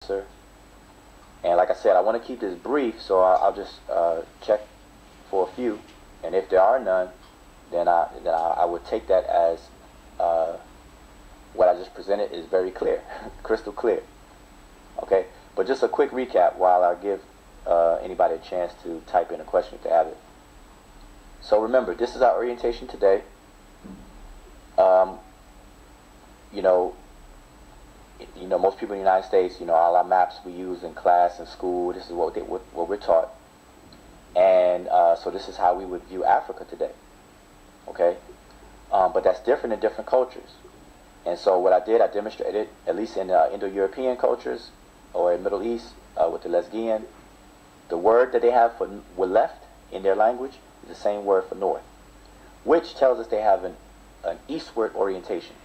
answer. And like I said, I want to keep this brief, so I'll just check for a few. And if there are none, then I would take that as what I just presented is very clear, crystal clear. Okay, but just a quick recap while I give anybody a chance to type in a question if they have it. So remember, this is our orientation today. Most people in the United States, all our maps we use in class and school, this is what we're taught. And so this is how we would view Africa today. Okay? But that's different in different cultures. And so what I did, I demonstrated, at least in Indo-European cultures or in Middle East with the Lesbian, the word that they have for left in their language is the same word for north, which tells us they have an eastward orientation.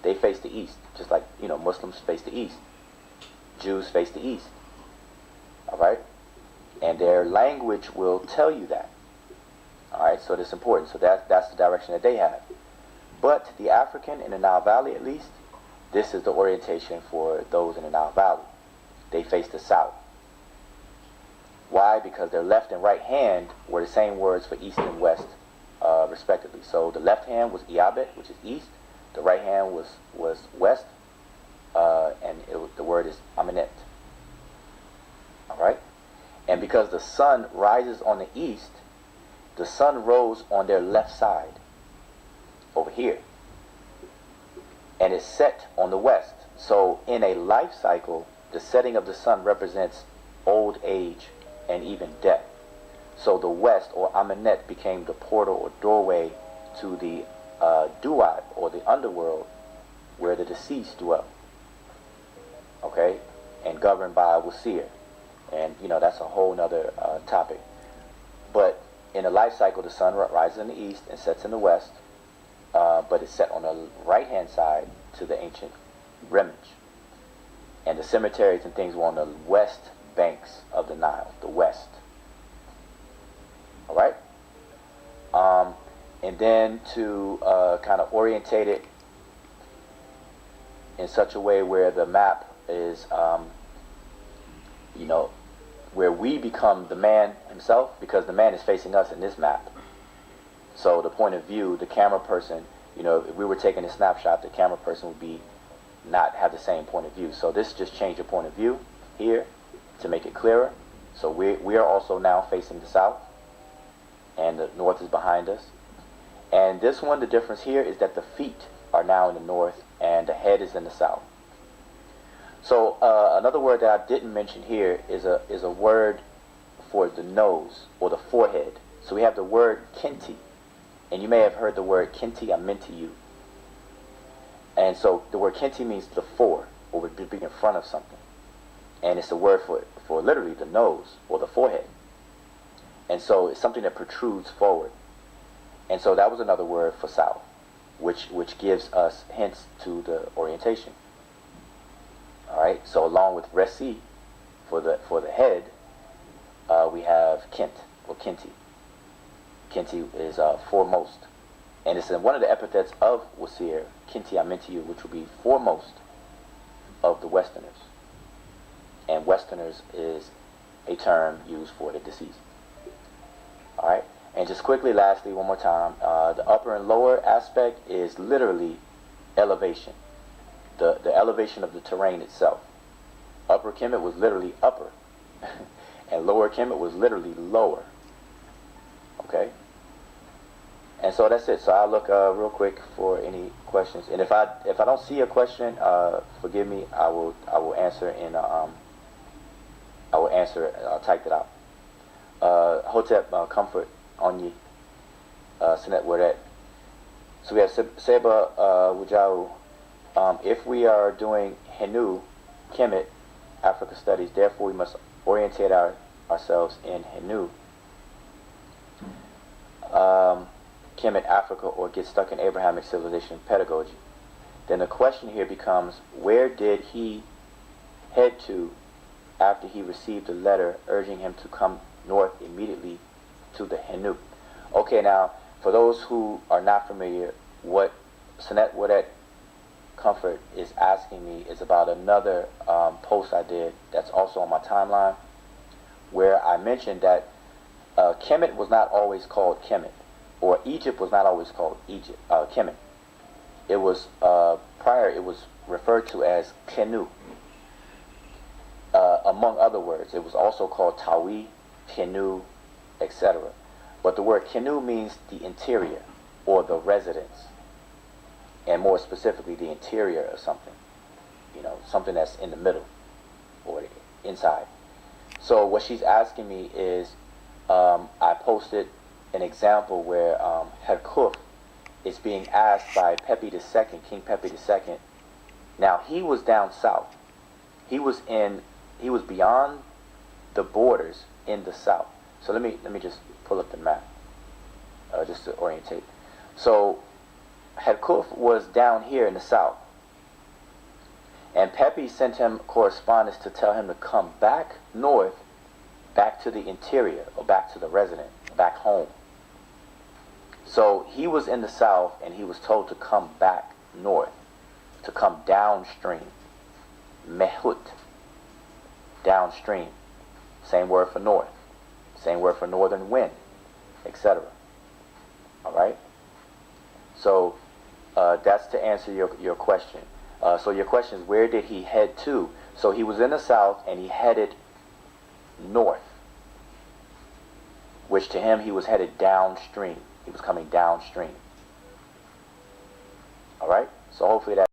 They face the east, just like, Muslims face the east. Jews face the east. All right? And their language will tell you that. All right, so that's important. So that's the direction that they have. But the African in the Nile Valley, at least, this is the orientation for those in the Nile Valley. They face the south. Why? Because their left and right hand were the same words for east and west, respectively. So the left hand was Iabet, which is east. The right hand was west, and the word is Aminet. All right? And because the sun rises on the east, the sun rose on their left side, over here, and is set on the west. So in a life cycle, the setting of the sun represents old age and even death. So the west, or Aminet, became the portal or doorway to the Duat, or the underworld, where the deceased dwell. Okay? And governed by a Wasir. And, that's a whole nother topic. But in the life cycle, the sun rises in the east and sets in the west, but it's set on the right-hand side to the ancient Remich. And the cemeteries and things were on the west banks of the Nile, the west. All right? And then to kind of orientate it in such a way where the map is, where we become the man himself, because the man is facing us in this map. So the point of view, the camera person, if we were taking a snapshot, the camera person would not have the same point of view. So this just changed the point of view here to make it clearer. So we are also now facing the south, and the north is behind us. And this one, the difference here is that the feet are now in the north and the head is in the south. So another word that I didn't mention here is a word for the nose or the forehead. So we have the word kinti, and you may have heard the word kinti aminti. And so the word kinti means the fore, or would be in front of something. And it's a word for literally the nose or the forehead. And so it's something that protrudes forward. And so that was another word for south, which gives us hints to the orientation. All right. So along with resi for the head, we have kint or kinti. Kinti is foremost, and it's in one of the epithets of Wasir, kinti aminti, which will be foremost of the Westerners. And Westerners is a term used for the deceased. All right. And just quickly, lastly, one more time, the upper and lower aspect is literally elevation, the elevation of the terrain itself. Upper Kemet was literally upper, and lower Kemet was literally lower. Okay? And so that's it. So I'll look real quick for any questions. And if I don't see a question, forgive me. I will answer in I'll type it out. Hotep comfort on ye, Sinet Waret. So we have Seba Wudjau. If we are doing Hnw, Kemet, Africa studies, therefore we must orientate ourselves in Hnw, Kemet, Africa, or get stuck in Abrahamic civilization pedagogy. Then the question here becomes, where did he head to after he received a letter urging him to come north immediately to the Hnw? Okay, now, for those who are not familiar, what Sinet Waret Comfort is asking me is about another post I did that's also on my timeline, where I mentioned that Kemet was not always called Kemet, or Egypt was not always called Kemet. It was prior. It was referred to as Hnw. Among other words, it was also called Tawi, Hnw, etc. But the word Hnw means the interior or the residence, and more specifically, the interior of something. You know, something that's in the middle or inside. So what she's asking me is, I posted an example where Herkhuf is being asked by Pepi II, King Pepi II. Now he was down south. He was beyond the borders in the south. So let me just pull up the map, just to orientate. So Herkhuf was down here in the south, and Pepi sent him correspondence to tell him to come back north, back to the interior, or back to the resident, back home. So he was in the south, and he was told to come back north, to come downstream. Mehut, downstream. Same word for north. Same word for northern wind, etc. Alright? So that's to answer your question. So your question is, where did he head to? So he was in the south, and he headed north, which to him he was headed downstream. He was coming downstream. Alright? So hopefully that